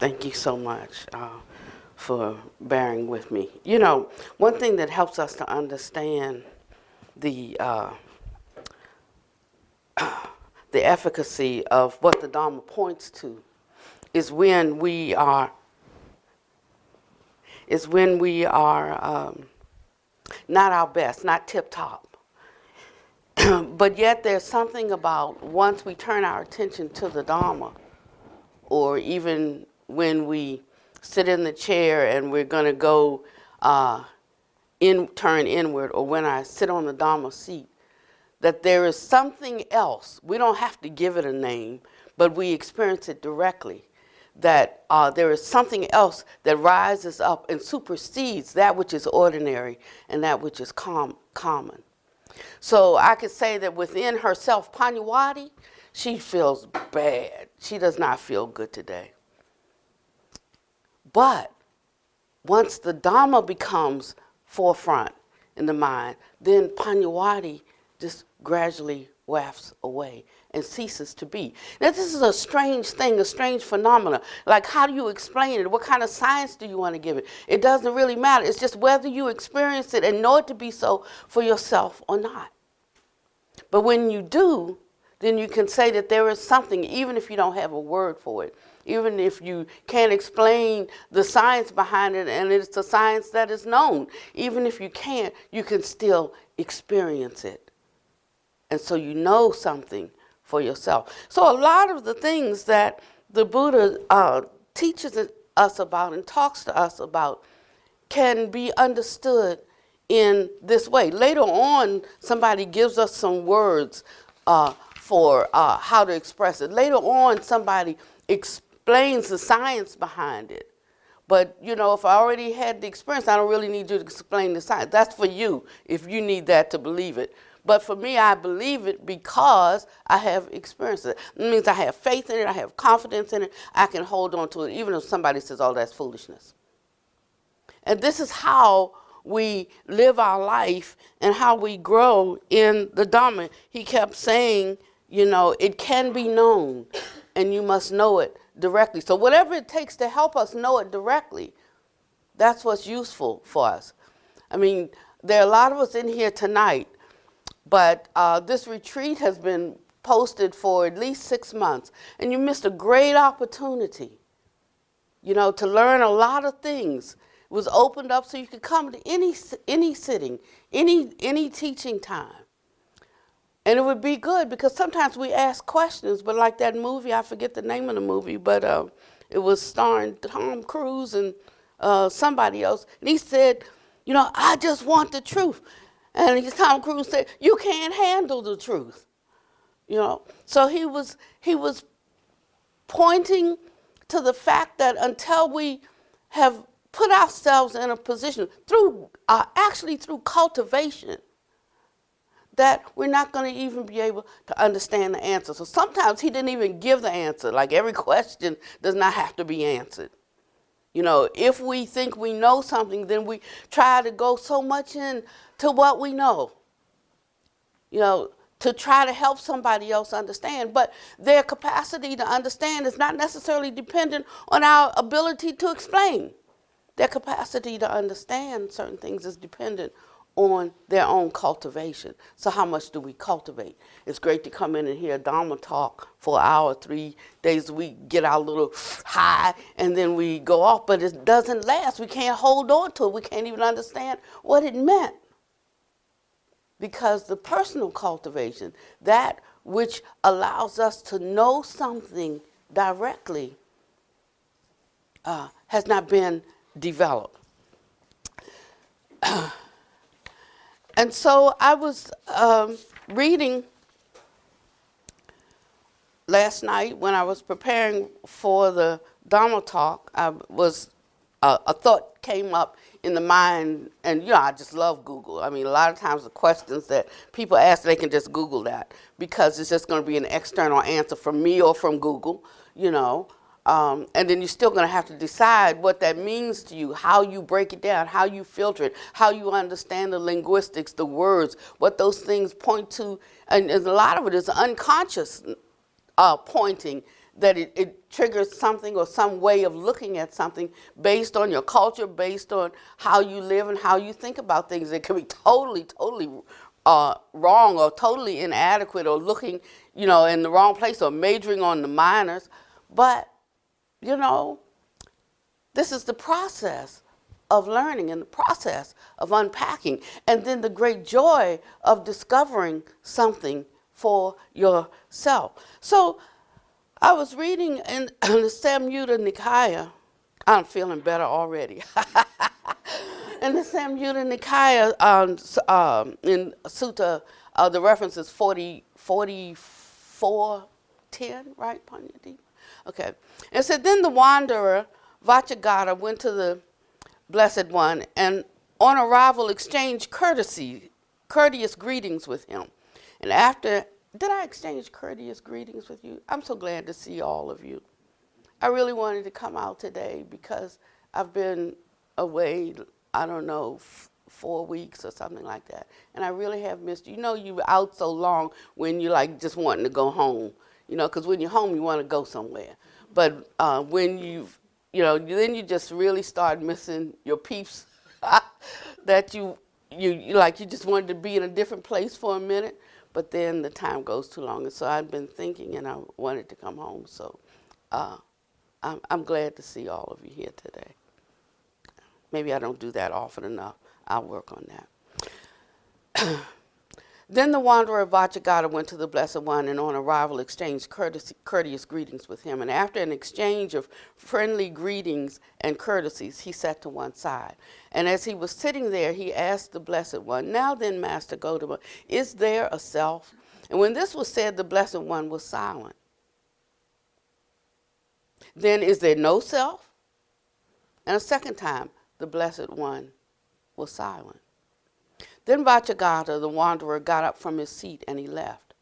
Thank you so much for bearing with me. You know, one thing that helps us to understand the the efficacy of what the Dharma points to is when we are not our best, not tip top. But yet there's something about once we turn our attention to the Dharma, or even when we sit in the chair and we're going to go turn inward, or when I sit on the Dharma seat, that there is something else. We don't have to give it a name, but we experience it directly. That there is something else that rises up and supersedes that which is ordinary and that which is common. So I could say that within herself, Pannavati, she feels bad. She does not feel good today. But once the Dharma becomes forefront in the mind, then Pannavati just gradually wafts away and ceases to be. Now, this is a strange thing, a strange phenomenon. Like, how do you explain it? What kind of science do you want to give it? It doesn't really matter. It's just whether you experience it and know it to be so for yourself or not. But when you do, then you can say that there is something, even if you don't have a word for it, even if you can't explain the science behind it, and it's a science that is known. Even if you can't, you can still experience it. And so you know something for yourself. So a lot of the things that the Buddha teaches us about and talks to us about can be understood in this way. Later on, somebody gives us some words for how to express it. Later on, somebody explains the science behind it. But, you know, if I already had the experience, I don't really need you to explain the science. That's for you, if you need that to believe it. But for me, I believe it because I have experienced it. It means I have faith in it, I have confidence in it, I can hold on to it, even if somebody says, oh, that's foolishness. And this is how we live our life and how we grow in the Dharma. He kept saying, you know, it can be known, and you must know it directly. So whatever it takes to help us know it directly, that's what's useful for us. I mean, there are a lot of us in here tonight, but this retreat has been posted for at least 6 months, and you missed a great opportunity, you know, to learn a lot of things. It was opened up so you could come to any sitting, any teaching time. And it would be good because sometimes we ask questions, but like that movie, I forget the name of the movie, but it was starring Tom Cruise and somebody else. And he said, you know, I just want the truth. And Tom Cruise said, you can't handle the truth. You know, so he was pointing to the fact that until we have put ourselves in a position through cultivation, that we're not going to even be able to understand the answer. So sometimes he didn't even give the answer. Like every question does not have to be answered. You know, if we think we know something, then we try to go so much into what we know, you know, to try to help somebody else understand. But their capacity to understand is not necessarily dependent on our ability to explain. Their capacity to understand certain things is dependent on their own cultivation. So how much do we cultivate? It's great to come in and hear a Dharma talk for an hour, 3 days a week, get our little high, and then we go off, but it doesn't last. We can't hold on to it. We can't even understand what it meant. Because the personal cultivation, that which allows us to know something directly, has not been developed. And so I was reading last night when I was preparing for the Dharma talk. A thought came up in the mind, and you know, I just love Google. I mean, a lot of times the questions that people ask, they can just Google that because it's just going to be an external answer from me or from Google, you know. And then you're still going to have to decide what that means to you, how you break it down, how you filter it, how you understand the linguistics, the words, what those things point to. And a lot of it is unconscious pointing that it triggers something or some way of looking at something based on your culture, based on how you live and how you think about things. It can be totally, totally wrong or totally inadequate or looking, in the wrong place or majoring on the minors. But, this is the process of learning and the process of unpacking, and then the great joy of discovering something for yourself. So I was reading in the Samyutta Nikaya. I'm feeling better already. In the Samyutta Nikaya, in Sutta, the reference is 44:10, right, Panyati? Okay. It said, then the wanderer, Vachagata, went to the Blessed One and on arrival exchanged courteous greetings with him. And after, did I exchange courteous greetings with you? I'm so glad to see all of you. I really wanted to come out today because I've been away, I don't know, 4 weeks or something like that. And I really have missed you. You were out so long when you're like just wanting to go home, because when you're home, you want to go somewhere. But when then you just really start missing your peeps that you just wanted to be in a different place for a minute, but then the time goes too long. And so I've been thinking and I wanted to come home. So I'm glad to see all of you here today. Maybe I don't do that often enough. I'll work on that. Then the wanderer Vachagata went to the Blessed One and on arrival exchanged courteous greetings with him. And after an exchange of friendly greetings and courtesies, he sat to one side. And as he was sitting there, he asked the Blessed One, now then, Master Gotama, is there a self? And when this was said, the Blessed One was silent. Then is there no self? And a second time, the Blessed One was silent. Then Vachagata, the wanderer, got up from his seat and he left.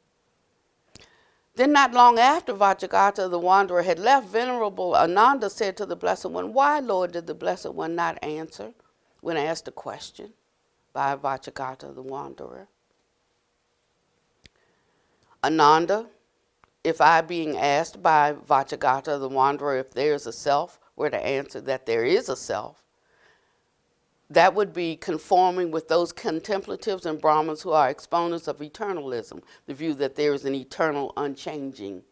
Then not long after Vachagata, the wanderer, had left, Venerable Ananda said to the Blessed One, why, Lord, did the Blessed One not answer when asked a question by Vachagata, the wanderer? Ananda, if I, being asked by Vachagata, the wanderer, if there is a self, were to answer that there is a self, that would be conforming with those contemplatives and Brahmins who are exponents of eternalism, the view that there is an eternal, unchanging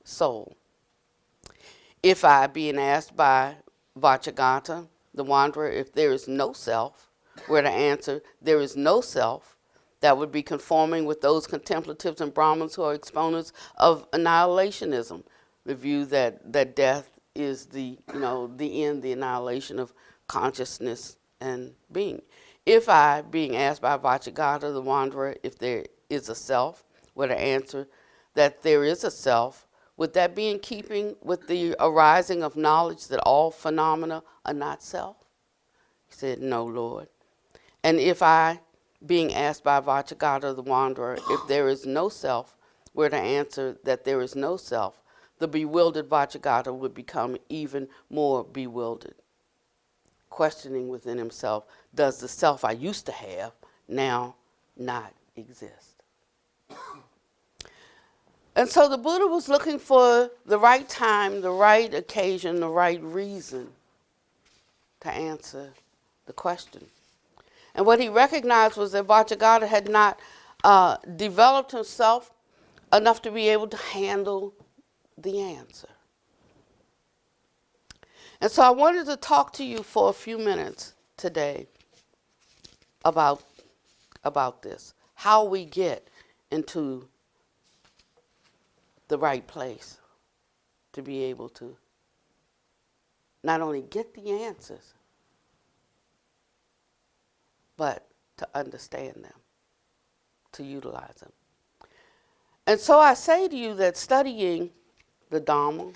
soul. If I, being asked by Vachagata, the wanderer, if there is no self, were to answer there is no self, that would be conforming with those contemplatives and Brahmins who are exponents of annihilationism, the view that death is the end, the annihilation of consciousness and being. If I, being asked by Vachagata, the wanderer, if there is a self, were to answer that there is a self, would that be in keeping with the arising of knowledge that all phenomena are not self? He said, no, Lord. And if I, being asked by Vachagata, the wanderer, if there is no self, were to answer that there is no self, the bewildered Vachagata would become even more bewildered, questioning within himself, does the self I used to have now not exist? And so the Buddha was looking for the right time, the right occasion, the right reason to answer the question. And what he recognized was that Vachagata had not developed himself enough to be able to handle the answer. And so I wanted to talk to you for a few minutes today about this, how we get into the right place to be able to not only get the answers, but to understand them, to utilize them. And so I say to you that studying the Dharma,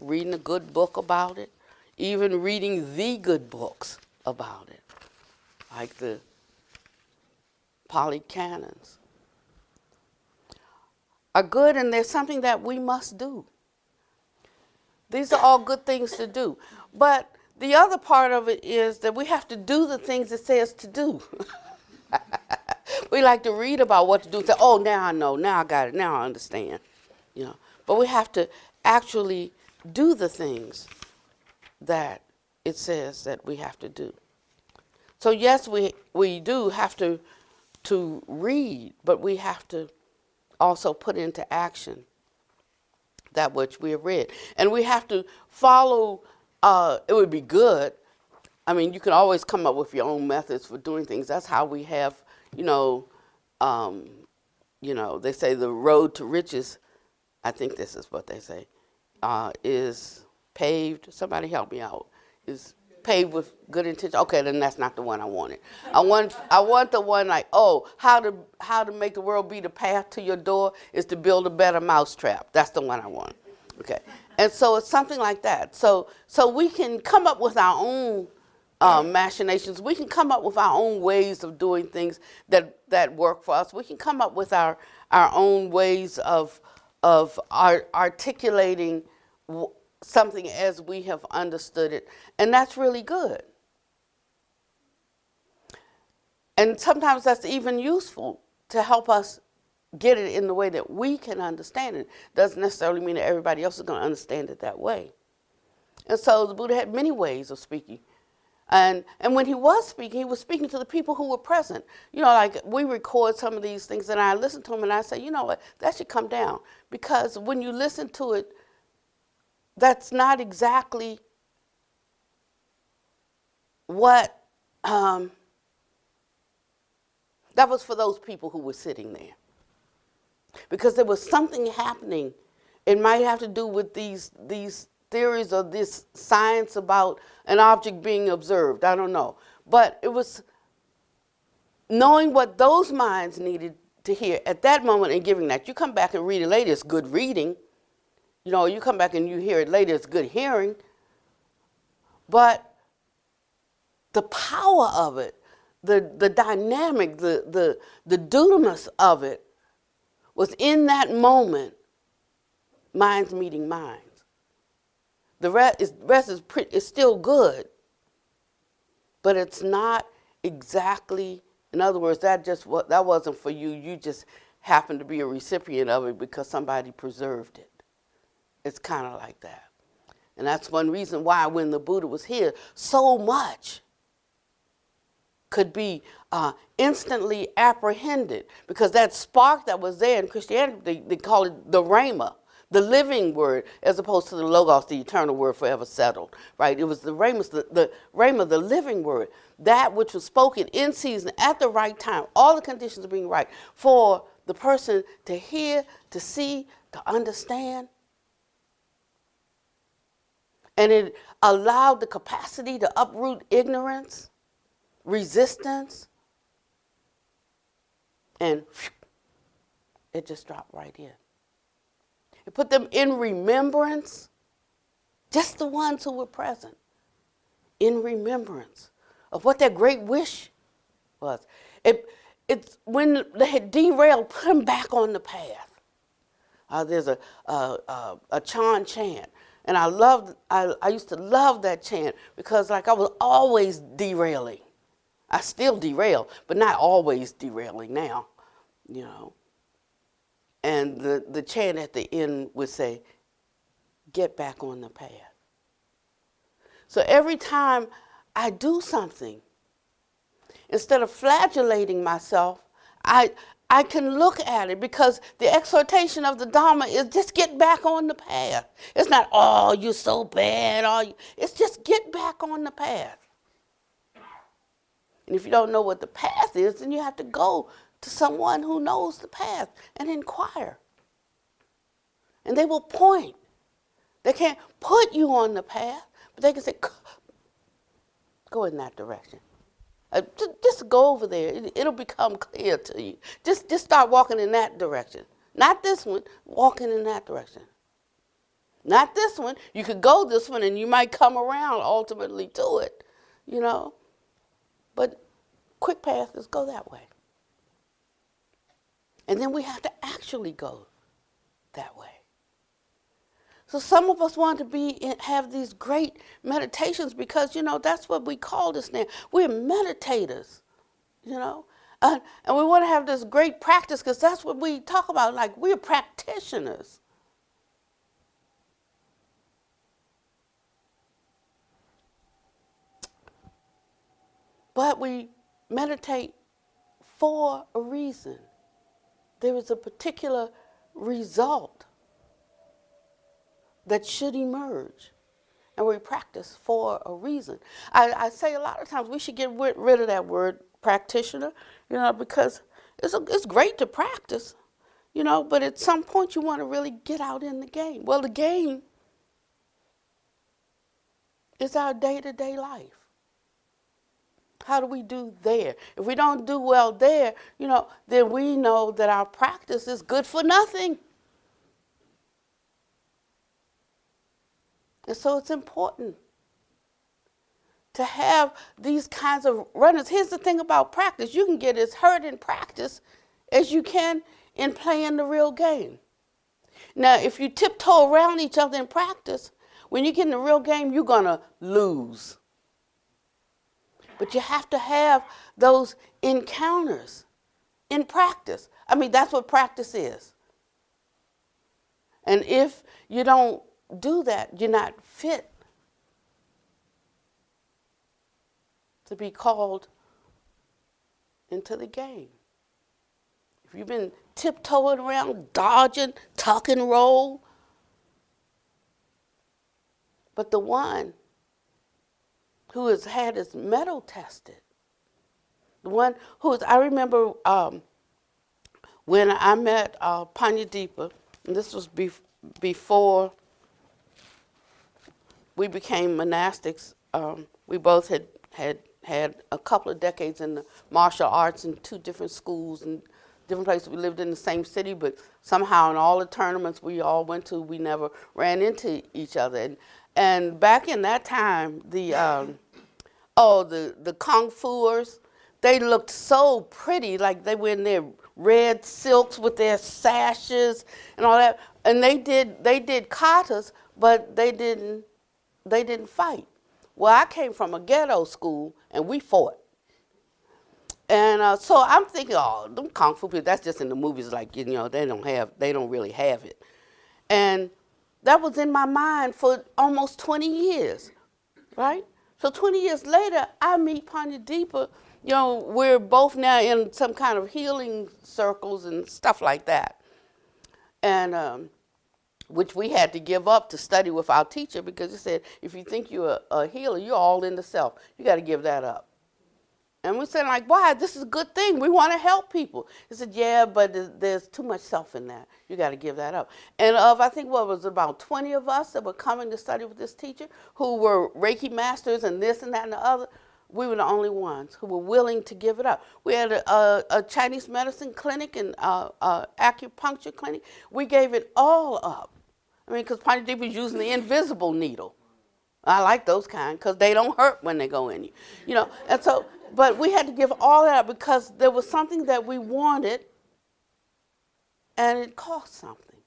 reading a good book about it, even reading the good books about it, like the Pali canons, are good, and there's something that we must do. These are all good things to do. But the other part of it is that we have to do the things it says to do. We like to read about what to do and say, oh, now I know, now I got it, now I understand. But we have to actually do the things that it says that we have to do. So yes, we do have to read, but we have to also put into action that which we have read. And we have to follow, it would be good. I mean, you can always come up with your own methods for doing things. That's how we have, they say the road to riches, I think this is what they say, is paved, somebody help me out, is paved with good intention. Okay, then that's not the one I wanted. I want the one like, how to make the world be the path to your door is to build a better mousetrap. That's the one I want. Okay. And so it's something like that. So we can come up with our own machinations. We can come up with our own ways of doing things that work for us. We can come up with our own ways of articulating something as we have understood it, and that's really good. And sometimes that's even useful to help us get it in the way that we can understand it. Doesn't necessarily mean that everybody else is going to understand it that way. And so the Buddha had many ways of speaking. And when he was speaking to the people who were present. Like we record some of these things and I listen to them and I say, you know what, that should come down. Because when you listen to it, that's not exactly what, that was for those people who were sitting there. Because there was something happening. It might have to do with these theories or this science about an object being observed. I don't know. But it was knowing what those minds needed to hear at that moment and giving that. You come back and read it later, it's good reading. You come back and you hear it later, it's good hearing. But the power of it, the dynamic, the dunamis of it was in that moment, minds meeting minds. The rest is still good, but it's not exactly, in other words, that wasn't for you. You just happened to be a recipient of it because somebody preserved it. It's kind of like that. And that's one reason why when the Buddha was here, so much could be instantly apprehended. Because that spark that was there in Christianity, they call it the Rhema, the living word, as opposed to the Logos, the eternal word forever settled. Right? It was the Rhema, the Rhema, the living word, that which was spoken in season at the right time, all the conditions being right for the person to hear, to see, to understand. And it allowed the capacity to uproot ignorance, resistance, and it just dropped right in. It put them in remembrance, just the ones who were present, in remembrance of what their great wish was. It's when they had derailed, put them back on the path. There's a Chan chant. And I used to love that chant because I was always derailing. I still derail, but not always derailing now, And the chant at the end would say, get back on the path. So every time I do something, instead of flagellating myself, I can look at it because the exhortation of the Dharma is just get back on the path. It's not, you're so bad. It's just get back on the path. And if you don't know what the path is, then you have to go to someone who knows the path and inquire. And they will point. They can't put you on the path, but they can say, go in that direction. Just go over there. It'll become clear to you. Just start walking in that direction. Not this one, walking in that direction. Not this one. You could go this one and you might come around ultimately to it, But quick path is go that way. And then we have to actually go that way. So some of us want to have these great meditations because, that's what we call this now. We're meditators, and we want to have this great practice because that's what we talk about. Like, we're practitioners. But we meditate for a reason. There is a particular result that should emerge. And we practice for a reason. I say a lot of times we should get rid of that word practitioner, because it's great to practice, but at some point you want to really get out in the game. Well, the game is our day-to-day life. How do we do there? If we don't do well there, then we know that our practice is good for nothing. And so it's important to have these kinds of runners. Here's the thing about practice. You can get as hurt in practice as you can in playing the real game. Now, if you tiptoe around each other in practice, when you get in the real game, you're going to lose. But you have to have those encounters in practice. I mean, that's what practice is. And if you don't do that, you're not fit to be called into the game. If you've been tiptoeing around, dodging, tuck and roll, but the one who has had his mettle tested, the one who is, I remember when I met Pannavati, and this was before we became monastics. We both had a couple of decades in the martial arts in two different schools and different places. We lived in the same city, but somehow in all the tournaments we all went to, we never ran into each other. And back in that time, the kung fuers, they looked so pretty, like they were in their red silks with their sashes and all that. And they did katas, but they didn't fight. Well, I came from a ghetto school, and we fought. And so I'm thinking, them kung fu people, that's just in the movies, like, they don't really have it. And that was in my mind for almost 20 years, right? So 20 years later, I meet Pannavati. We're both now in some kind of healing circles and stuff like that. And which we had to give up to study with our teacher, because he said, if you think you're a healer, you're all in the self. You got to give that up. And we said, like, why? This is a good thing. We want to help people. He said, yeah, but there's too much self in that. You got to give that up. And I think what was about 20 of us that were coming to study with this teacher, who were Reiki masters and this and that and the other, we were the only ones who were willing to give it up. We had a Chinese medicine clinic and acupuncture clinic. We gave it all up. I mean, because Pannavati was using the invisible needle. I like those kind, because they don't hurt when they go in you. And so, but we had to give all that up because there was something that we wanted, and it cost something.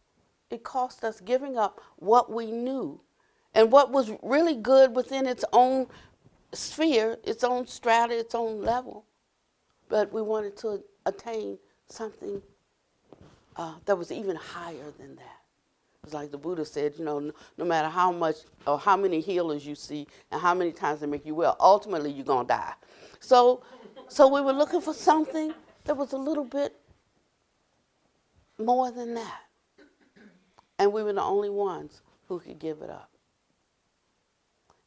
It cost us giving up what we knew and what was really good within its own sphere, its own strata, its own level. But we wanted to attain something that was even higher than that. It's like the Buddha said, no matter how much or how many healers you see and how many times they make you well, ultimately you're going to die. So we were looking for something that was a little bit more than that. And we were the only ones who could give it up.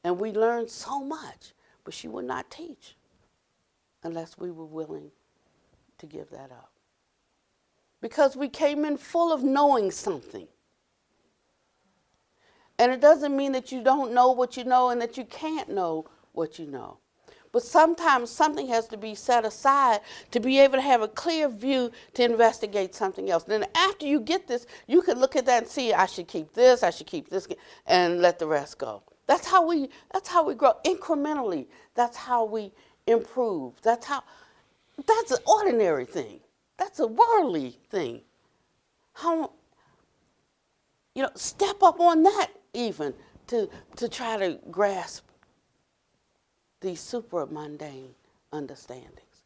And we learned so much, but she would not teach unless we were willing to give that up. Because we came in full of knowing something. And it doesn't mean that you don't know what you know and that you can't know what you know. But sometimes something has to be set aside to be able to have a clear view to investigate something else. Then after you get this, you can look at that and see, I should keep this, and let the rest go. That's how we grow incrementally. That's how we improve. That's an ordinary thing. That's a worldly thing. Step up on that even to try to grasp these super mundane understandings.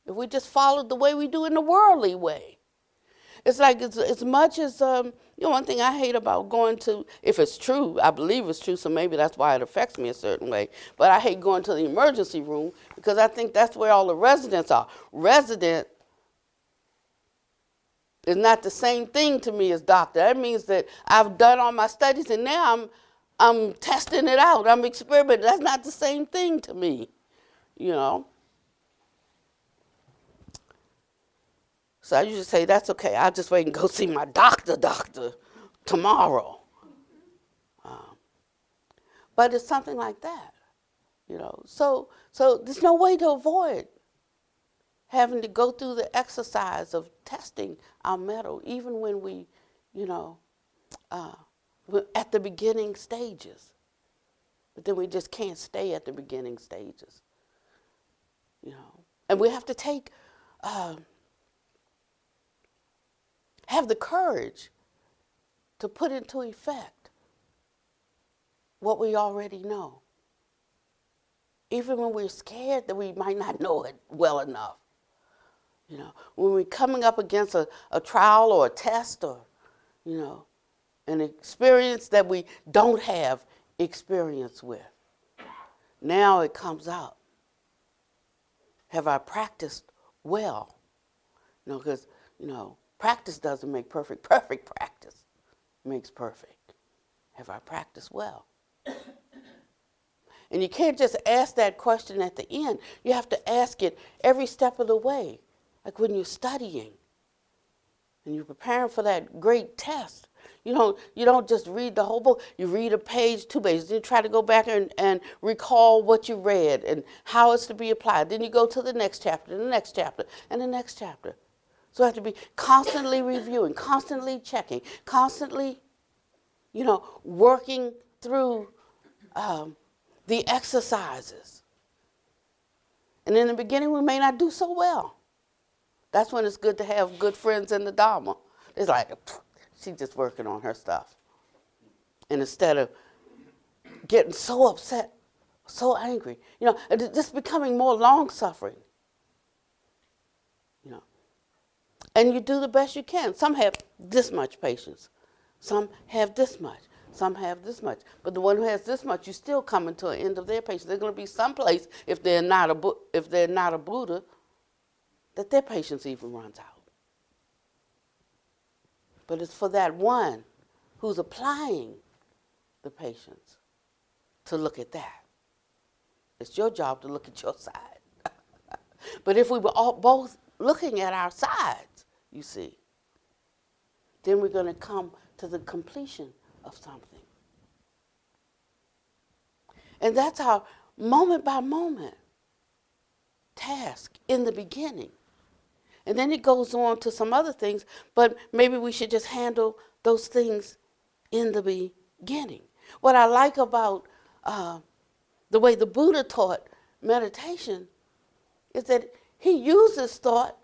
If we just followed the way we do in the worldly way. it's like it's as much as one thing I hate about going to, if it's true, I believe it's true, so maybe that's why it affects me a certain way. But I hate going to the emergency room because I think that's where all the residents are. Resident is not the same thing to me as doctor. That means that I've done all my studies and now I'm testing it out. I'm experimenting. That's not the same thing to me, you know. So I usually say, that's okay. I'll just wait and go see my doctor tomorrow. But it's something like that, you know. So there's no way to avoid having to go through the exercise of testing our mettle, even when we, you know, we're at the beginning stages. But then we just can't stay at the beginning stages, you know. And we have to have the courage to put into effect what we already know. Even when we're scared that we might not know it well enough. You know, when we're coming up against a trial or a test or, you know, an experience that we don't have experience with. Now it comes out. Have I practiced well? You know, because, you know, practice doesn't make perfect. Perfect practice makes perfect. Have I practiced well? And you can't just ask that question at the end. You have to ask it every step of the way. Like when you're studying and you're preparing for that great test. You don't just read the whole book. You read a page, 2 pages. Then you try to go back and recall what you read and how it's to be applied. Then you go to the next chapter, the next chapter, and the next chapter. So I have to be constantly reviewing, constantly checking, constantly, you know, working through the exercises. And in the beginning, we may not do so well. That's when it's good to have good friends in the Dharma. It's like, she's just working on her stuff. And instead of getting so upset, so angry, you know, just becoming more long-suffering. You know. And you do the best you can. Some have this much patience. Some have this much. Some have this much. But the one who has this much, you still coming to an end of their patience. There's going to be some place, if they're not a Buddha, that their patience even runs out. But it's for that one who's applying the patience to look at that. It's your job to look at your side. But if we were all both looking at our sides, you see, then we're going to come to the completion of something. And that's our moment by moment task in the beginning. And then it goes on to some other things, but maybe we should just handle those things in the beginning. What I like about the way the Buddha taught meditation is that he uses thought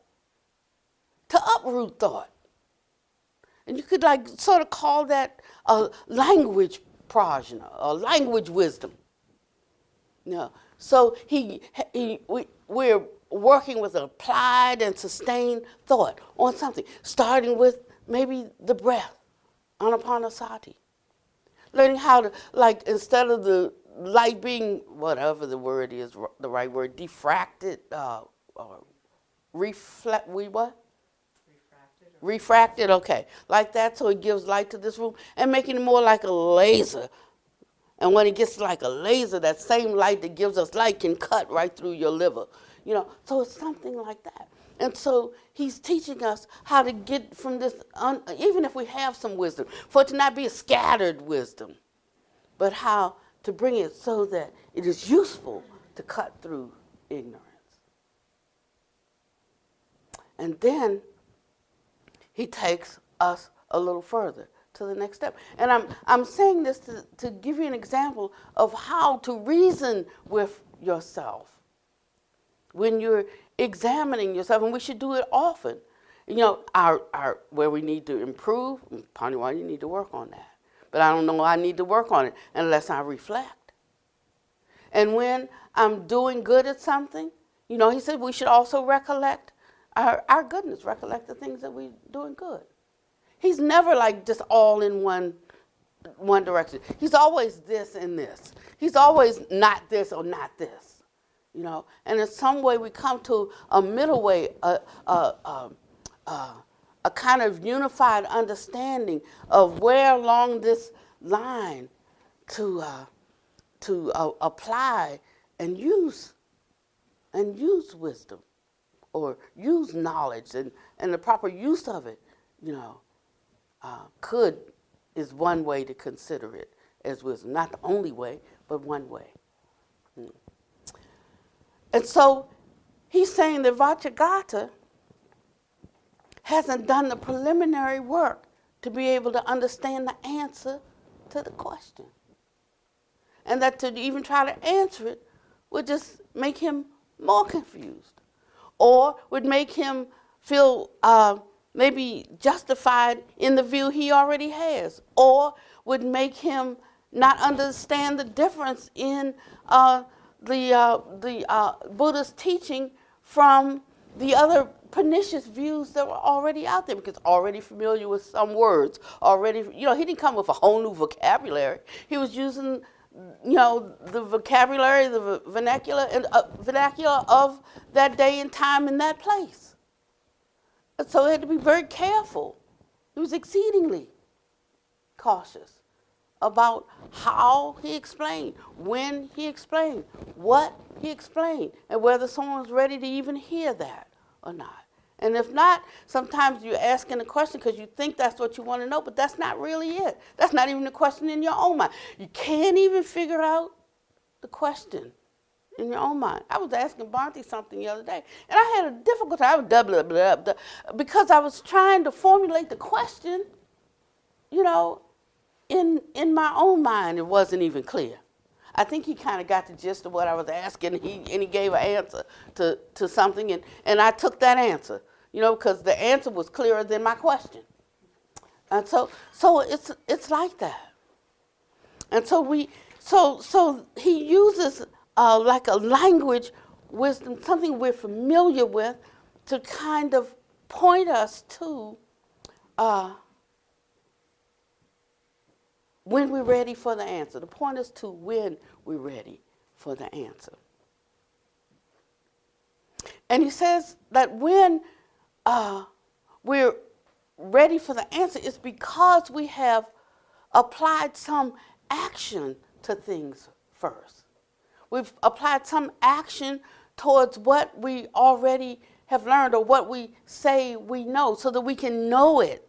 to uproot thought. And you could like sort of call that a language prajna, a language wisdom. You know, so we're working with applied and sustained thought on something, starting with maybe the breath, anapanasati. Learning how to, like, instead of the light being, whatever the word is, the right word, diffracted, or reflect, Refracted, okay. Like that, so it gives light to this room, and making it more like a laser. And when it gets like a laser, that same light that gives us light can cut right through your liver. You know, so it's something like that. And so he's teaching us how to get from this, even if we have some wisdom, for it to not be a scattered wisdom, but how to bring it so that it is useful to cut through ignorance. And then he takes us a little further to the next step. And I'm saying this to give you an example of how to reason with yourself when you're examining yourself, and we should do it often. You know, our where we need to improve, Pannavati, you need to work on that. But I don't know I need to work on it unless I reflect. And when I'm doing good at something, you know, he said we should also recollect our goodness, recollect the things that we're doing good. He's never like just all in one direction. He's always this and this. He's always not this or not this, you know. And in some way, we come to a middle way, a kind of unified understanding of where along this line to apply and use wisdom, or use knowledge and the proper use of it, you know. Could is one way to consider it as wisdom. Not the only way, but one way. And so he's saying that Vajragata hasn't done the preliminary work to be able to understand the answer to the question. And that to even try to answer it would just make him more confused, or would make him feel maybe justified in the view he already has, or would make him not understand the difference in the Buddha's teaching from the other pernicious views that were already out there, because already familiar with some words, already, you know, he didn't come with a whole new vocabulary. He was using, you know, the vocabulary, the vernacular of that day and time and that place. And so he had to be very careful. He was exceedingly cautious about how he explained, when he explained, what he explained, and whether someone was ready to even hear that or not. And if not, sometimes you're asking a question because you think that's what you want to know, but that's not really it. That's not even the question in your own mind. You can't even figure out the question in your own mind. I was asking Bonte something the other day, and I had a difficult time. I was blah, blah, blah, blah, because I was trying to formulate the question, you know, in my own mind. It wasn't even clear. I think he kind of got the gist of what I was asking, and he gave an answer to something, and I took that answer, you know, because the answer was clearer than my question. And so it's like that. And so he uses like a language wisdom, something we're familiar with, to kind of point us to when we're ready for the answer, to point us to when we're ready for the answer. And he says that when we're ready for the answer, it's because we have applied some action to things first. We've applied some action towards what we already have learned, or what we say we know, so that we can know it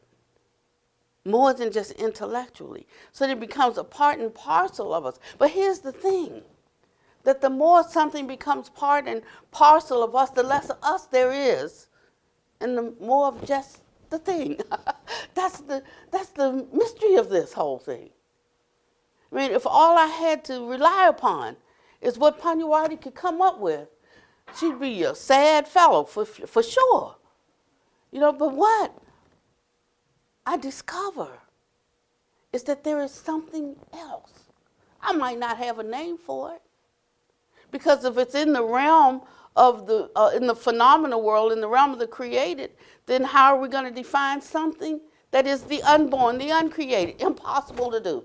more than just intellectually, so that it becomes a part and parcel of us. But here's the thing, that the more something becomes part and parcel of us, the less of us there is, and the more of just the thing. That's the mystery of this whole thing. I mean, if all I had to rely upon is what Pannavati could come up with, she'd be a sad fellow for sure. You know, but what I discover is that there is something else. I might not have a name for it, because if it's in the realm of in the phenomenal world, in the realm of the created, then how are we going to define something that is the unborn, the uncreated? Impossible to do.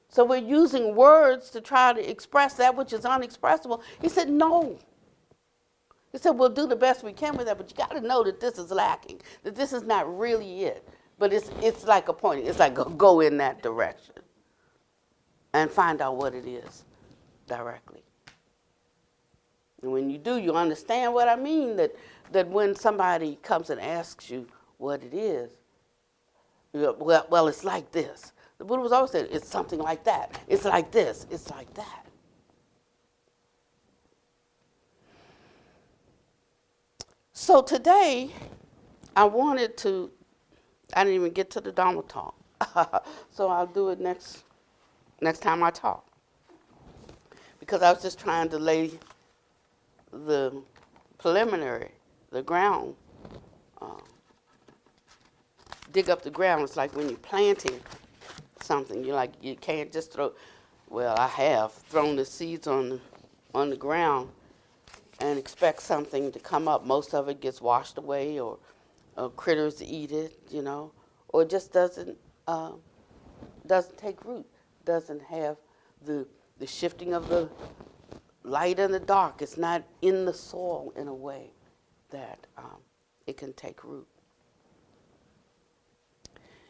So we're using words to try to express that which is unexpressible. He said, no. He said, we'll do the best we can with that, but you got to know that this is lacking, that this is not really it. But it's like a pointing. It's like go in that direction and find out what it is directly. And when you do, you understand what I mean, that when somebody comes and asks you what it is, you go, well, it's like this. The Buddha was always saying, it's something like that. It's like this. It's like that. So today, I didn't even get to the Dharma talk. So I'll do it next time I talk. Because I was just trying to lay the preliminary, the ground, dig up the ground. It's like when you're planting something, you can't just throw, well, I have thrown the seeds on the ground and expect something to come up. Most of it gets washed away, or critters eat it, or it just doesn't take root, doesn't have the shifting of the light and the dark. It's not in the soil in a way that it can take root.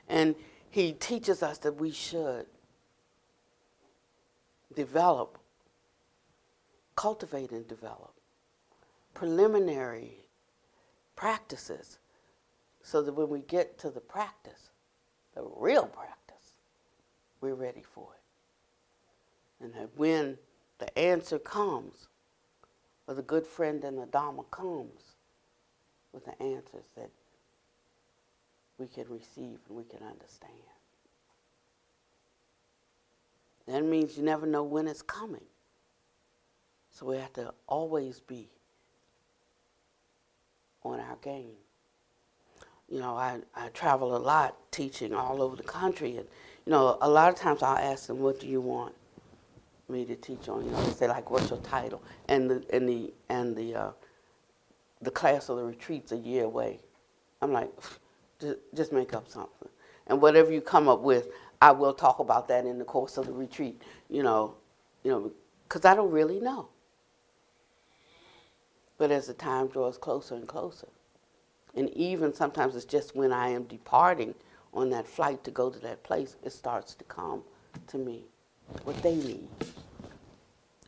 And he teaches us that we should cultivate and develop preliminary practices so that when we get to the practice, the real practice, we're ready for it. And that when the answer comes, or the good friend in the Dharma comes with the answers that we can receive and we can understand. That means you never know when it's coming. So we have to always be on our game. I travel a lot teaching all over the country, and a lot of times I'll ask them, what do you want me to teach on? They say, like, what's your title? And the class or the retreat's a year away. I'm like, just make up something. And whatever you come up with, I will talk about that in the course of the retreat, because I don't really know. But as the time draws closer and closer, and even sometimes it's just when I am departing on that flight to go to that place, it starts to come to me, what they need.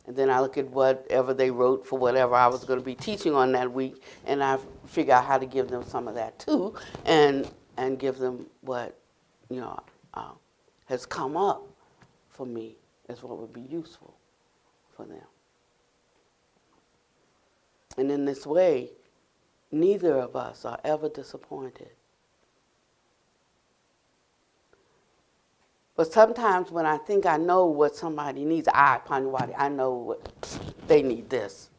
And then I look at whatever they wrote for whatever I was going to be teaching on that week, and I figure out how to give them some of that too, and give them what has come up for me as what would be useful for them. And in this way, neither of us are ever disappointed. But sometimes when I think I know what somebody needs, Pannavati, I know what they need this,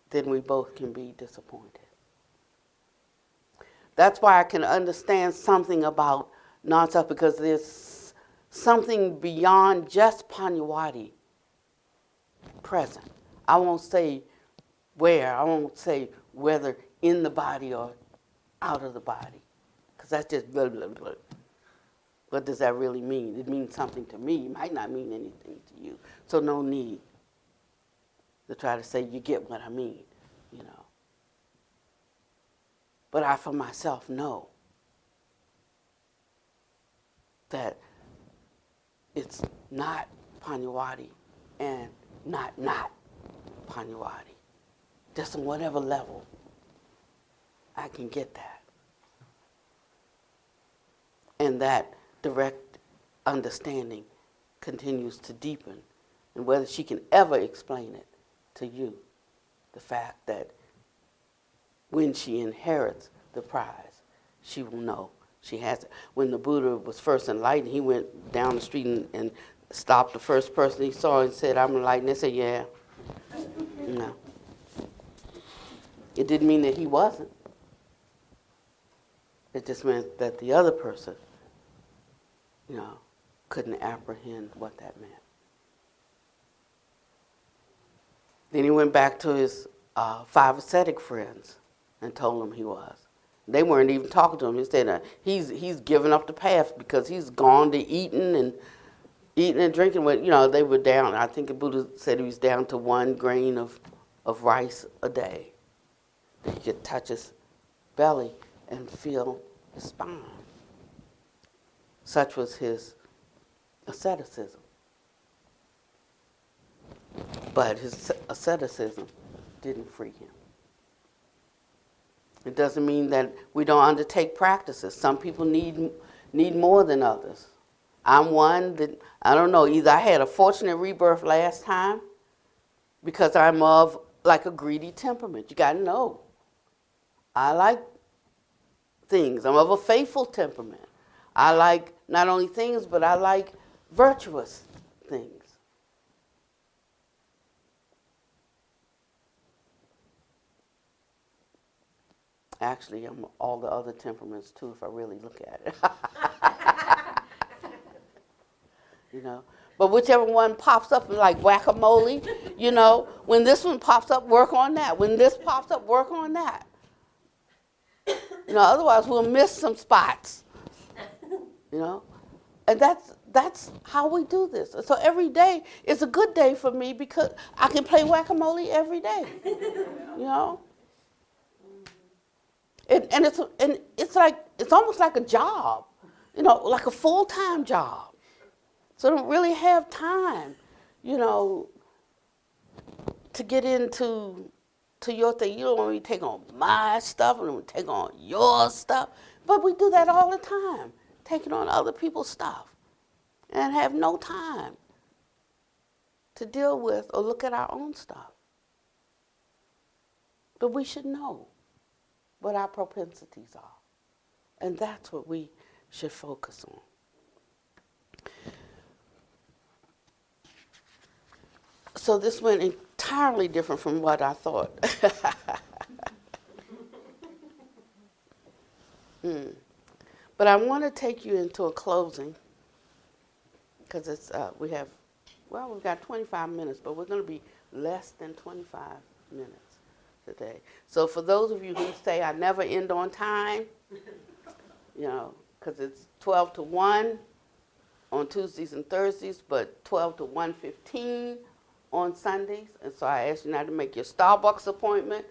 then we both can be disappointed. That's why I can understand something about non-self, because there's something beyond just Pannavati present. I won't say where, I won't say whether in the body or out of the body, because that's just blah, blah, blah. What does that really mean? It means something to me. It might not mean anything to you. So no need to try to say you get what I mean, But I, for myself, know that it's not Pannavati and not Pannavati. Just on whatever level I can get that. And that direct understanding continues to deepen. And whether she can ever explain it to you, the fact that when she inherits the prize, she will know she has it. When the Buddha was first enlightened, he went down the street and stopped the first person he saw and said, I'm enlightened. They said, yeah. No. It didn't mean that he wasn't. It just meant that the other person, couldn't apprehend what that meant. Then he went back to his 5 ascetic friends and told them he was. They weren't even talking to him. He said he's given up the path because he's gone to eating and drinking. They were down. I think the Buddha said he was down to 1 grain of rice a day. He could touch his belly and feel his spine. Such was his asceticism. But his asceticism didn't free him. It doesn't mean that we don't undertake practices. Some people need more than others. I'm one that, I don't know, either I had a fortunate rebirth last time because I'm of like a greedy temperament. You got to know. I like things. I'm of a faithful temperament. I like not only things, but I like virtuous things. Actually, I'm all the other temperaments too, if I really look at it. But whichever one pops up, like whack-a-mole, when this one pops up, work on that. When this pops up, work on that. Otherwise we'll miss some spots. And that's how we do this. So every day is a good day for me because I can play whack-a-mole every day. And it's almost like a job, like a full-time job. So I don't really have time, to get into your thing. You don't want me to take on my stuff, I don't want to take on your stuff. But we do that all the time, taking on other people's stuff and have no time to deal with or look at our own stuff. But we should know what our propensities are. And that's what we should focus on. So this went entirely different from what I thought. But I want to take you into a closing because we've got 25 minutes, but we're going to be less than 25 minutes today. So for those of you who say I never end on time, because it's 12 to 1 on Tuesdays and Thursdays, but 12 to 1:15 on Sundays. And so I ask you not to make your Starbucks appointment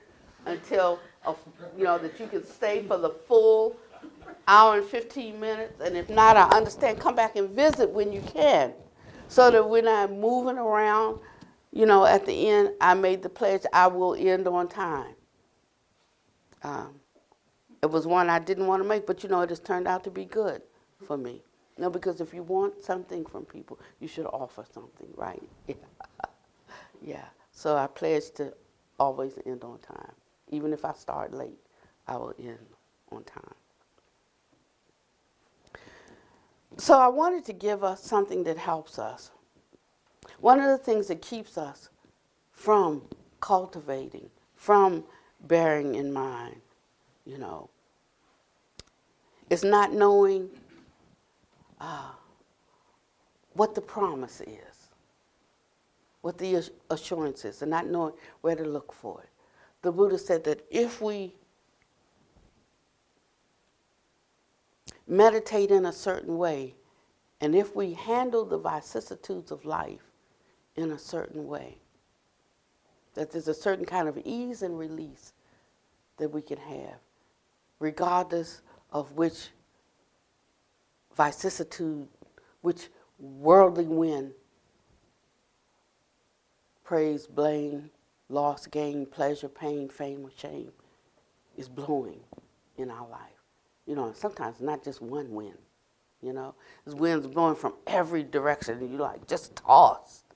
until, that you can stay for the full hour and 15 minutes. And if not, I understand, come back and visit when you can so that we're not moving around. At the end, I made the pledge, I will end on time. It was one I didn't want to make, but it has turned out to be good for me. Because if you want something from people, you should offer something, right? Yeah. So I pledge to always end on time. Even if I start late, I will end on time. So I wanted to give us something that helps us. One of the things that keeps us from cultivating, from bearing in mind, is not knowing what the promise is, what the assurance is, and not knowing where to look for it. The Buddha said that if we meditate in a certain way, and if we handle the vicissitudes of life in a certain way, that there's a certain kind of ease and release that we can have, regardless of which vicissitude, which worldly wind, praise, blame, loss, gain, pleasure, pain, fame, or shame, is blowing in our life. Sometimes not just one wind, There's winds blowing from every direction, and you're just tossed.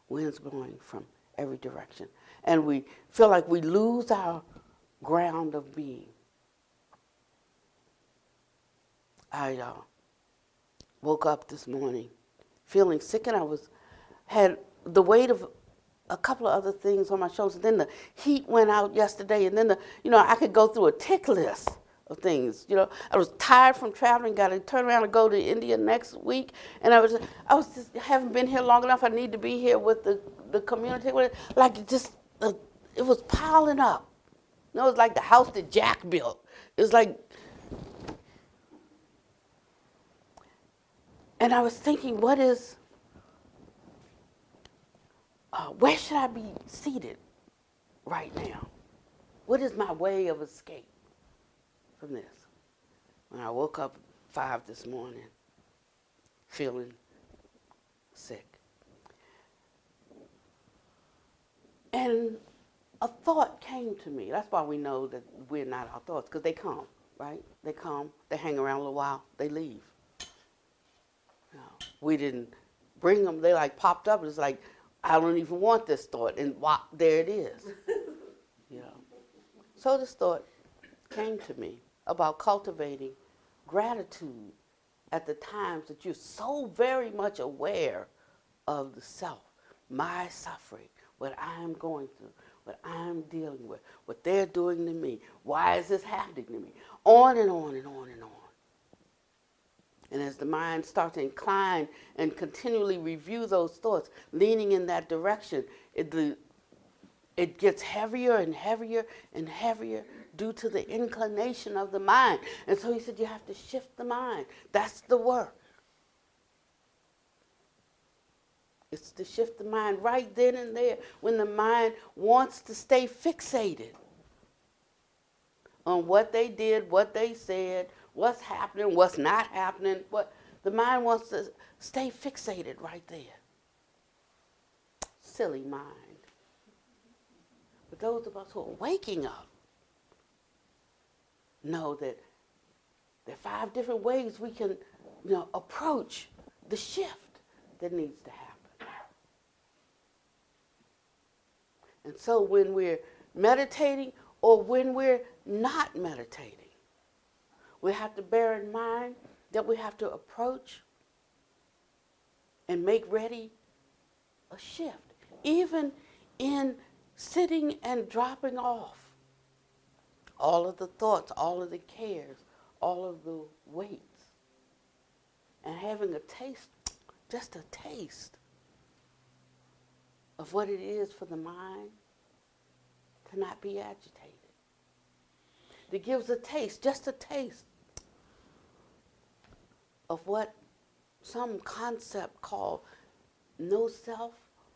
Winds blowing from every direction. And we feel like we lose our ground of being. I woke up this morning feeling sick, and I had the weight of a couple of other things on my shoulders. And then the heat went out yesterday, and then I could go through a tick list of things. I was tired from traveling, got to turn around and go to India next week, and I was just haven't been here long enough. I need to be here with the community. It was piling up. It was like the house that Jack built. It was like, and I was thinking, where should I be seated right now? What is my way of escape from this? When I woke up at 5 this morning, feeling sick. And a thought came to me. That's why we know that we're not our thoughts, because they come, right? They come, they hang around a little while, they leave. We didn't bring them, they popped up, it's like, I don't even want this thought, and there it is. So this thought came to me about cultivating gratitude at the times that you're so very much aware of the self, my suffering, what I'm going through, what I'm dealing with, what they're doing to me, why is this happening to me, on and on and on and on. And as the mind starts to incline and continually review those thoughts, leaning in that direction, it gets heavier and heavier and heavier due to the inclination of the mind. And so he said, you have to shift the mind. That's the work. It's to shift the mind right then and there when the mind wants to stay fixated on what they did, what they said, what's happening, what's not happening. What the mind wants to stay fixated right there. Silly mind. But those of us who are waking up know that there are 5 different ways we can, approach the shift that needs to happen. And so when we're meditating or when we're not meditating, we have to bear in mind that we have to approach and make ready a shift. Even in sitting and dropping off all of the thoughts, all of the cares, all of the weights, and having a taste, just a taste of what it is for the mind to not be agitated. That gives a taste, just a taste of what some concept called no self,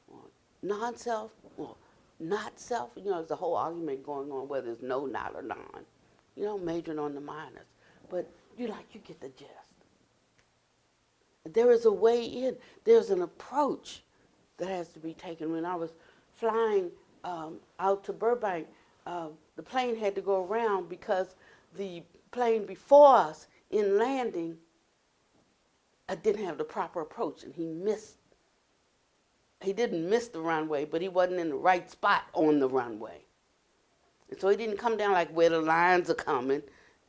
or non-self, or not self. There's a whole argument going on whether it's no, not, or non. Majoring on the minors. But you get the gist. There is a way in. There's an approach that has to be taken. When I was flying out to Burbank, the plane had to go around because the plane before us in landing didn't have the proper approach, and he didn't miss the runway, but he wasn't in the right spot on the runway. And so he didn't come down like where the lines are coming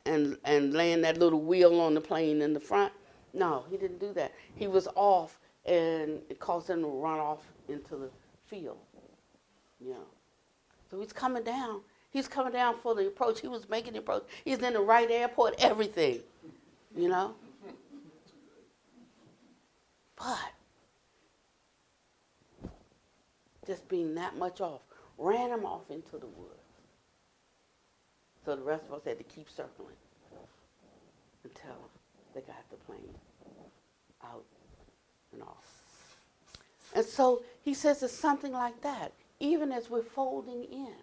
and land that little wheel on the plane in the front. No, he didn't do that. He was off, and it caused him to run off into the field. So he's coming down. He's coming down for the approach. He was making the approach. He's in the right airport, everything, But just being that much off, ran him off into the woods. So the rest of us had to keep circling until they got the plane out and off. And so he says it's something like that. Even as we're folding in,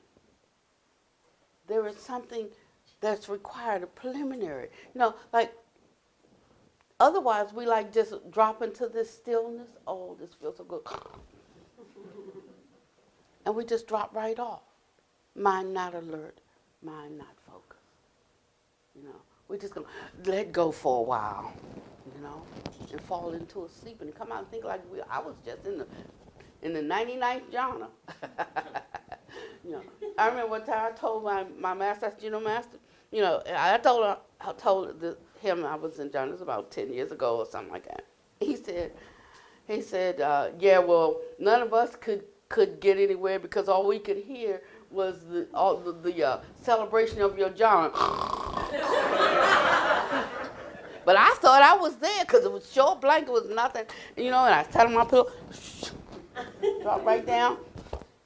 there is something that's required, a preliminary. Otherwise we just drop into this stillness. Oh, this feels so good. And we just drop right off. Mind not alert, mind not focused. We're just going to let go for a while, and fall into a sleep and come out and think like I was just in the 99th jhana. I remember one time I told my master, I said, master, I told him I was in jhana, it was about 10 years ago or something like that. He said, yeah, well, none of us could get anywhere because all we could hear was the celebration of your jhana. But I thought I was there because it was short blanket, was nothing, and I sat on my pillow, dropped right down.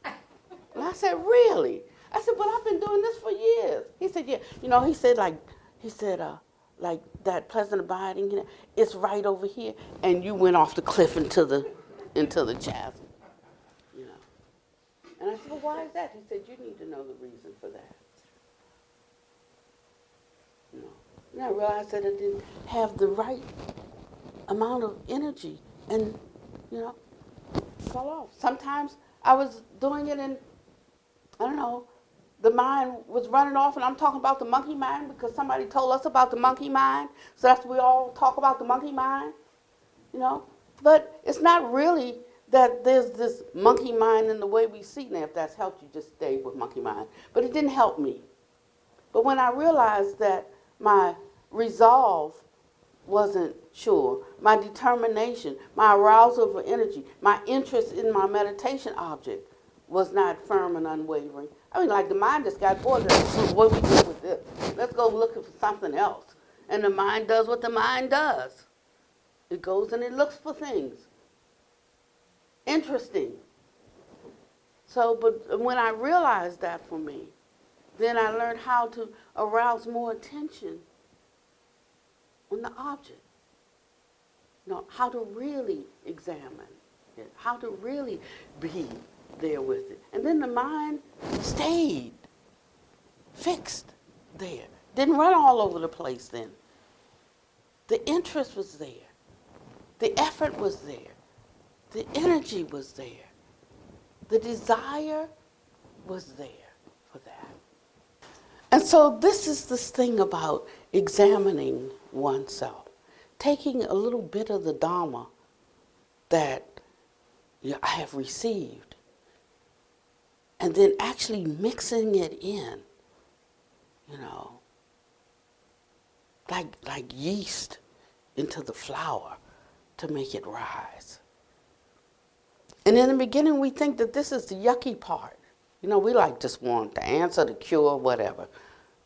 And I said, really? I said, but I've been doing this for years. He said, yeah. He said like that pleasant abiding, it's right over here, and you went off the cliff into the chasm. And I said, well, why is that? He said, you need to know the reason for that. And I realized that I didn't have the right amount of energy and, fell off. Sometimes I was doing it and, the mind was running off, and I'm talking about the monkey mind because somebody told us about the monkey mind. So that's we all talk about the monkey mind, But it's not really that there's this monkey mind in the way we see. Now, if that's helped you, just stay with monkey mind. But it didn't help me. But when I realized that my resolve wasn't sure, my determination, my arousal for energy, my interest in my meditation object was not firm and unwavering. Like the mind just got bored. What do we do with this? Let's go looking for something else. And the mind does what the mind does. It goes and it looks for things. Interesting. So, but when I realized that for me, then I learned how to arouse more attention on the object. How to really examine it, how to really be there with it. And then the mind stayed fixed there. Didn't run all over the place then. The interest was there. The effort was there. The energy was there. The desire was there for that. And so this is this thing about examining oneself, taking a little bit of the Dharma that I have received and then actually mixing it in, like yeast into the flour to make it rise. And in the beginning, we think that this is the yucky part. We just want the answer, the cure, whatever,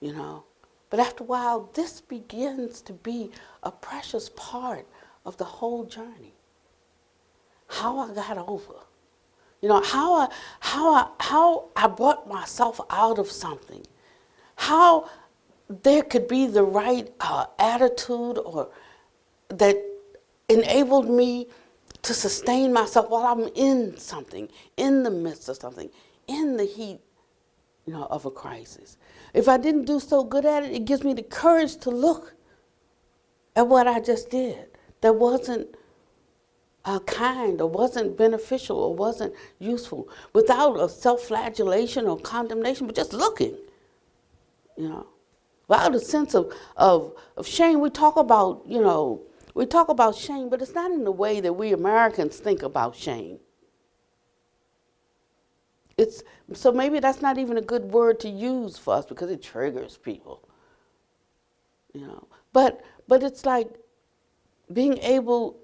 But after a while, this begins to be a precious part of the whole journey. How I got over. How I brought myself out of something. How there could be the right attitude or that enabled me to sustain myself while I'm in something, in the midst of something, in the heat, of a crisis. If I didn't do so good at it, it gives me the courage to look at what I just did that wasn't kind or wasn't beneficial or wasn't useful, without a self-flagellation or condemnation, but just looking, without a sense of shame. We talk about, shame, but it's not in the way that we Americans think about shame. So maybe that's not even a good word to use for us because it triggers people, But it's like being able,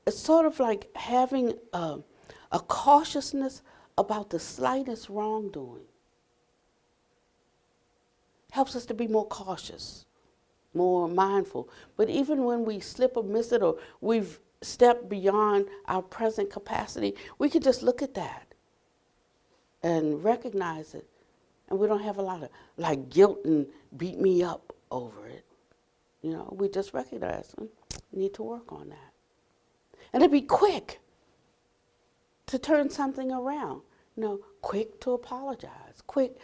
it's sort of like having a cautiousness about the slightest wrongdoing. Helps us to be more cautious, more mindful. But even when we slip or miss it or we've stepped beyond our present capacity, we can just look at that and recognize it. And we don't have a lot of guilt and beat me up over it. We just recognize we need to work on that. And it'd be quick to turn something around, quick to apologize, quick,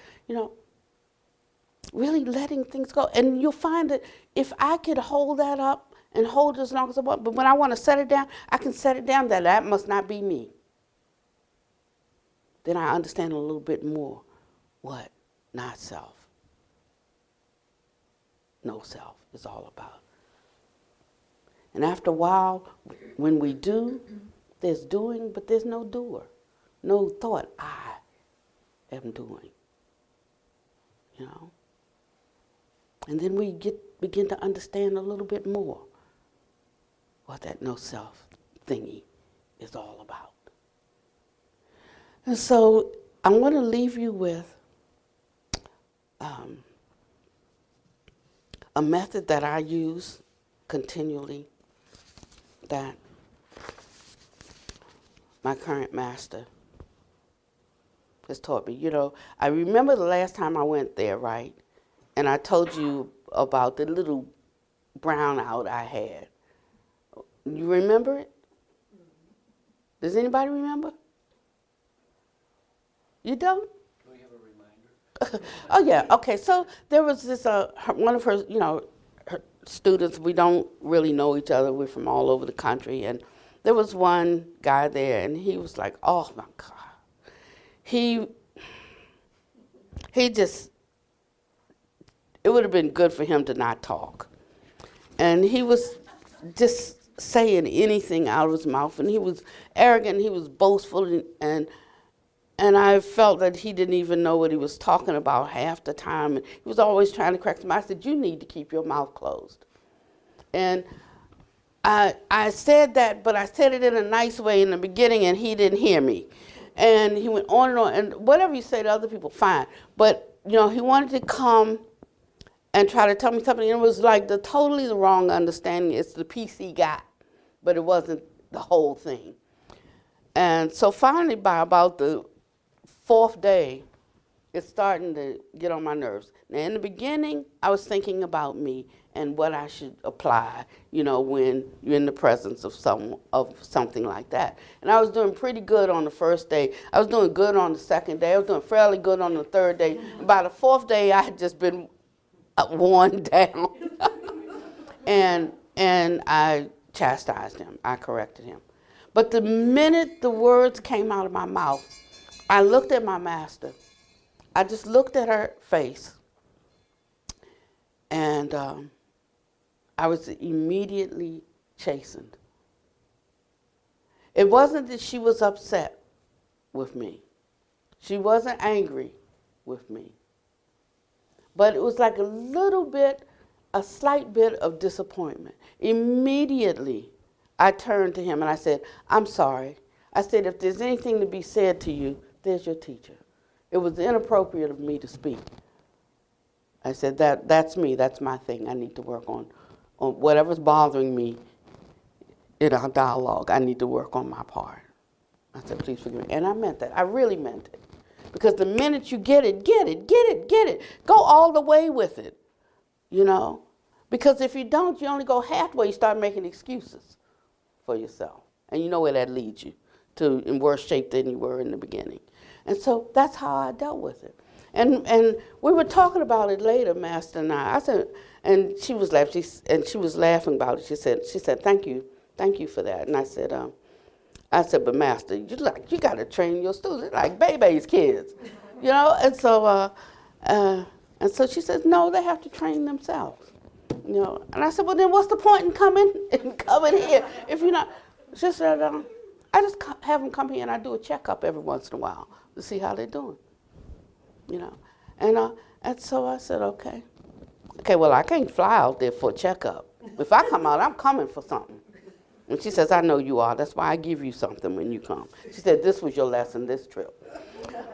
really letting things go. And you'll find that if I could hold that up and hold it as long as I want, but when I want to set it down, I can set it down that must not be me. Then I understand a little bit more what not self, no self is all about. And after a while, when we do, there's doing, but there's no doer. No thought, I am doing. And then we begin to understand a little bit more what that no self thingy is all about. And so I want to leave you with a method that I use continually that my current master has taught me. I remember the last time I went there, right? And I told you about the little brownout I had. You remember it? Does anybody remember? You don't? Do we have a reminder? Oh, yeah. Okay. So there was this, one of her, her students, we don't really know each other. We're from all over the country. And there was one guy there, and he was like, oh, my God. He just, it would have been good for him to not talk. And he was just saying anything out of his mouth. And he was arrogant, he was boastful, and I felt that he didn't even know what he was talking about half the time. And he was always trying to correct me. I said, you need to keep your mouth closed. And I said that, but I said it in a nice way in the beginning, and he didn't hear me. And he went on and on. And whatever you say to other people, fine. But, he wanted to come and try to tell me something. And it was like totally the wrong understanding. It's the PC guy. but it wasn't the whole thing. And so finally, by about the fourth day, it's starting to get on my nerves. Now, in the beginning, I was thinking about me and what I should apply, when you're in the presence of something like that. And I was doing pretty good on the first day. I was doing good on the second day. I was doing fairly good on the third day. By the fourth day, I had just been worn down. and I chastised him. I corrected him. But the minute the words came out of my mouth, I looked at my master. I just looked at her face, and I was immediately chastened. It wasn't that she was upset with me. She wasn't angry with me. But it was like a slight bit of disappointment. Immediately, I turned to him and I said, "I'm sorry." I said, "If there's anything to be said to you, there's your teacher. It was inappropriate of me to speak." I said, that's me, that's my thing. I need to work on whatever's bothering me in our dialogue. I need to work on my part. I said, "Please forgive me." And I meant that. I really meant it. Because the minute you get it. Go all the way with it, Because if you don't, you only go halfway, you start making excuses for yourself. And you know where that leads you, to in worse shape than you were in the beginning. And so that's how I dealt with it. And we were talking about it later, Master and I. I said, and she was laughing about it. She said, thank you for that. And I said, but Master, you got to train your students like baby's kids, And so she says, no, they have to train themselves, And I said, well, then what's the point in coming here if you're not? She said, I just have them come here and I do a checkup every once in a while to see how they're doing, And so I said, okay, well, I can't fly out there for a checkup. If I come out, I'm coming for something. And she says, I know you are. That's why I give you something when you come. She said, this was your lesson this trip.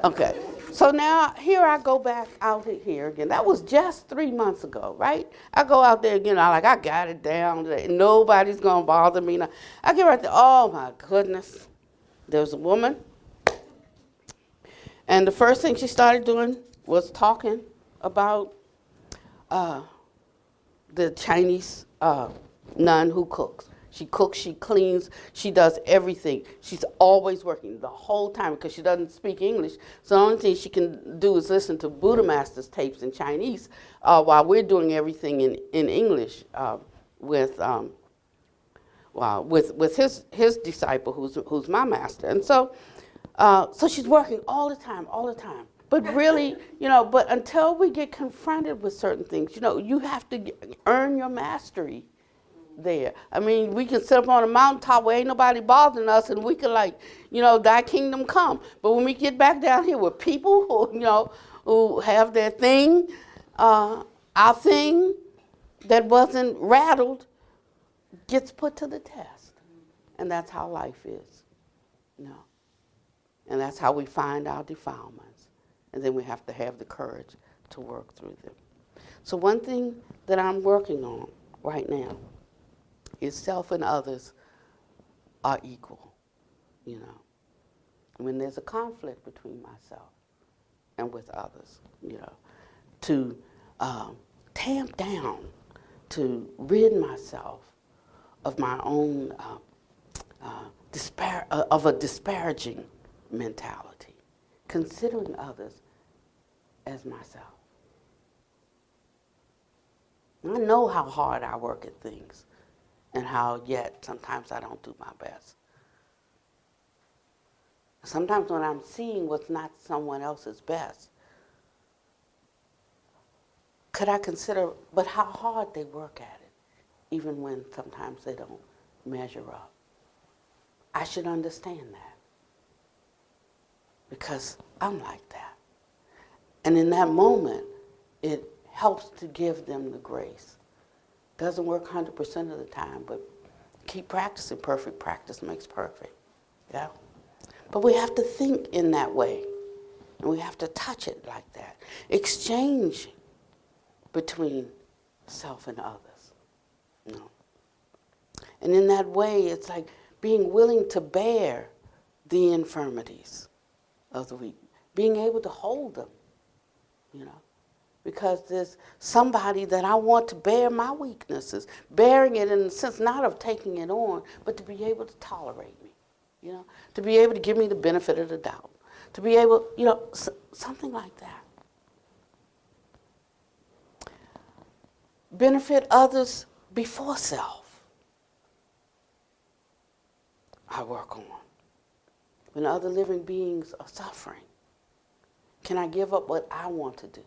Okay. So now here I go back out here again. That was just 3 months ago, right? I go out there again. I got it down. Nobody's going to bother me. Now, I get right there. Oh, my goodness. There's a woman. And the first thing she started doing was talking about the Chinese nun who cooks. She cooks, she cleans, she does everything. She's always working the whole time because she doesn't speak English. So the only thing she can do is listen to Buddha Master's tapes in Chinese while we're doing everything in English with his disciple who's my master. And so she's working all the time. But really, but until we get confronted with certain things, you have to earn your mastery there. I mean, we can sit up on a mountaintop where ain't nobody bothering us and we can thy kingdom come. But when we get back down here with people who have their thing, our thing that wasn't rattled gets put to the test. And that's how life is, And that's how we find our defilements. And then we have to have the courage to work through them. So one thing that I'm working on right now is self and others are equal, When there's a conflict between myself and with others, to tamp down, to rid myself of my own of a disparaging mentality, considering others as myself. I know how hard I work at things and how yet sometimes I don't do my best. Sometimes when I'm seeing what's not someone else's best, could I consider, but how hard they work at it, even when sometimes they don't measure up. I should understand that because I'm like that. And in that moment, it helps to give them the grace. Doesn't work 100% of the time, but keep practicing. Perfect practice makes perfect. Yeah? But we have to think in that way. And we have to touch it like that. Exchange between self and others. And in that way, it's like being willing to bear the infirmities of the weak, being able to hold them, you know. Because there's somebody that I want to bear my weaknesses, bearing it in the sense not of taking it on, but to be able to tolerate me, you know, to be able to give me the benefit of the doubt, to be able, you know, something like that. Benefit others before self. I work on. When other living beings are suffering, can I give up what I want to do,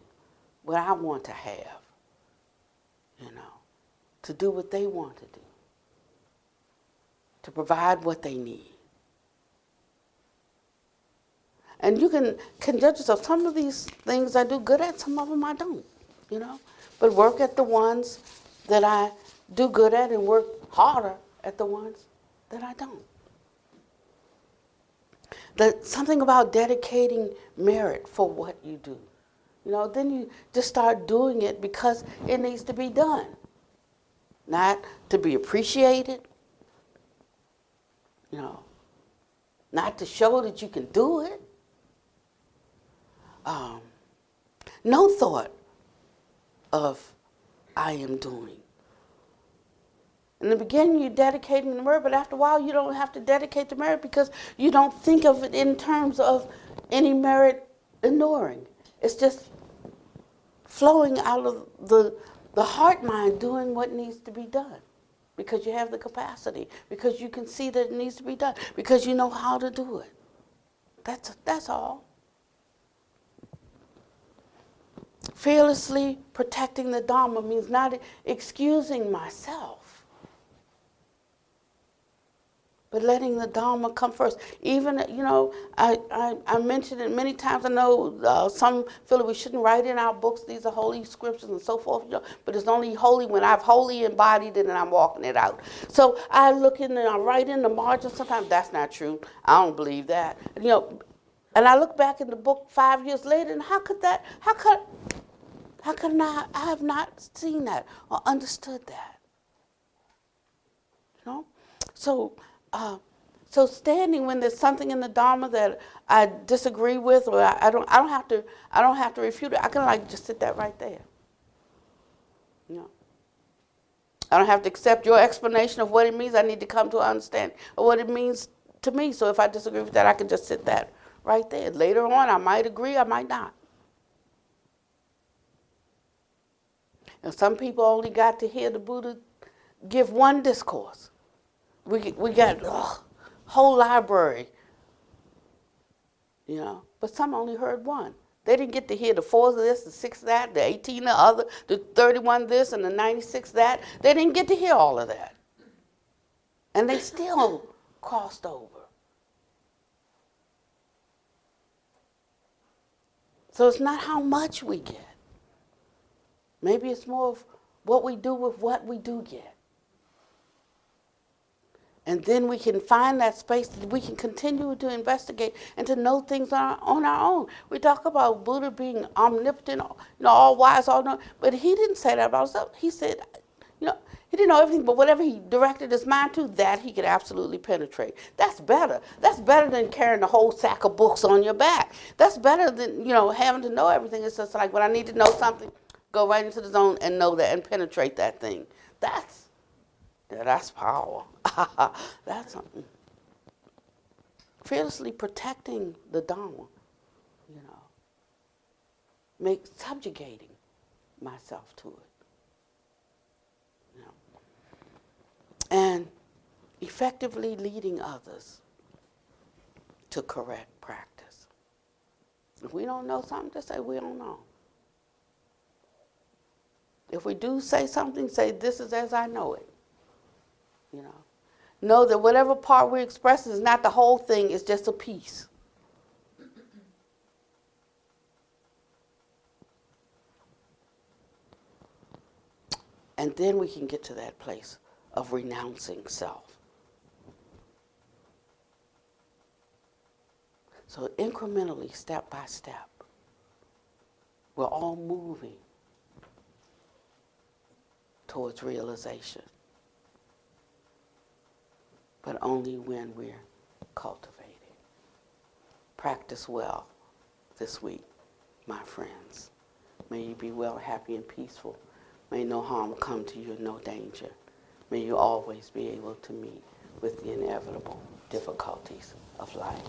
what I want to have, you know, to do what they want to do, to provide what they need? And you can judge yourself. Some of these things I do good at, some of them I don't, you know. But work at the ones that I do good at and work harder at the ones that I don't. Something about dedicating merit for what you do. You know, then you just start doing it because it needs to be done. Not to be appreciated, you know, not to show that you can do it. No thought of I am doing. In the beginning, you're dedicating the merit, but after a while, you don't have to dedicate the merit because you don't think of it in terms of any merit ignoring. It's just flowing out of the heart mind doing what needs to be done because you have the capacity, because you can see that it needs to be done, because you know how to do it. That's all. Fearlessly protecting the Dharma means not excusing myself, but letting the Dharma come first. Even, you know, I mentioned it many times. I know some feel that we shouldn't write in our books, these are holy scriptures and so forth, you know, but it's only holy when I've wholly embodied it and I'm walking it out. So I look in and I write in the margin, sometimes that's not true. I don't believe that. You know, and I look back in the book 5 years later and how could I have not seen that or understood that? You know? So standing when there's something in the Dharma that I disagree with, or I don't have to refute it. I can like just sit that right there. You know, I don't have to accept your explanation of what it means. I need to come to an understanding of what it means to me. So if I disagree with that, I can just sit that right there. Later on, I might agree, I might not. And some people only got to hear the Buddha give one discourse. We got whole library, you know, but some only heard one. They didn't get to hear the 4 of this, the 6 of that, the 18 of the other, the 31 this, and the 96 that. They didn't get to hear all of that. And they still crossed over. So it's not how much we get. Maybe it's more of what we do with what we do get. And then we can find that space that we can continue to investigate and to know things on our own. We talk about Buddha being omnipotent, you know, all wise, all knowing, but he didn't say that about himself. He said, you know, he didn't know everything, but whatever he directed his mind to, that he could absolutely penetrate. That's better. That's better than carrying the whole sack of books on your back. That's better than, you know, having to know everything. It's just like when I need to know something, go right into the zone and know that and penetrate that thing. That's power. That's something. Fearlessly protecting the Dharma, you know, subjugating myself to it, you know, and effectively leading others to correct practice. If we don't know something, just say we don't know. If we do say something, say this is as I know it. You know that whatever part we express is not the whole thing, it's just a piece. And then we can get to that place of renouncing self. So incrementally, step by step, we're all moving towards realization. but only when we're cultivated. Practice well this week, my friends. May you be well, happy, and peaceful. May no harm come to you, no danger. May you always be able to meet with the inevitable difficulties of life.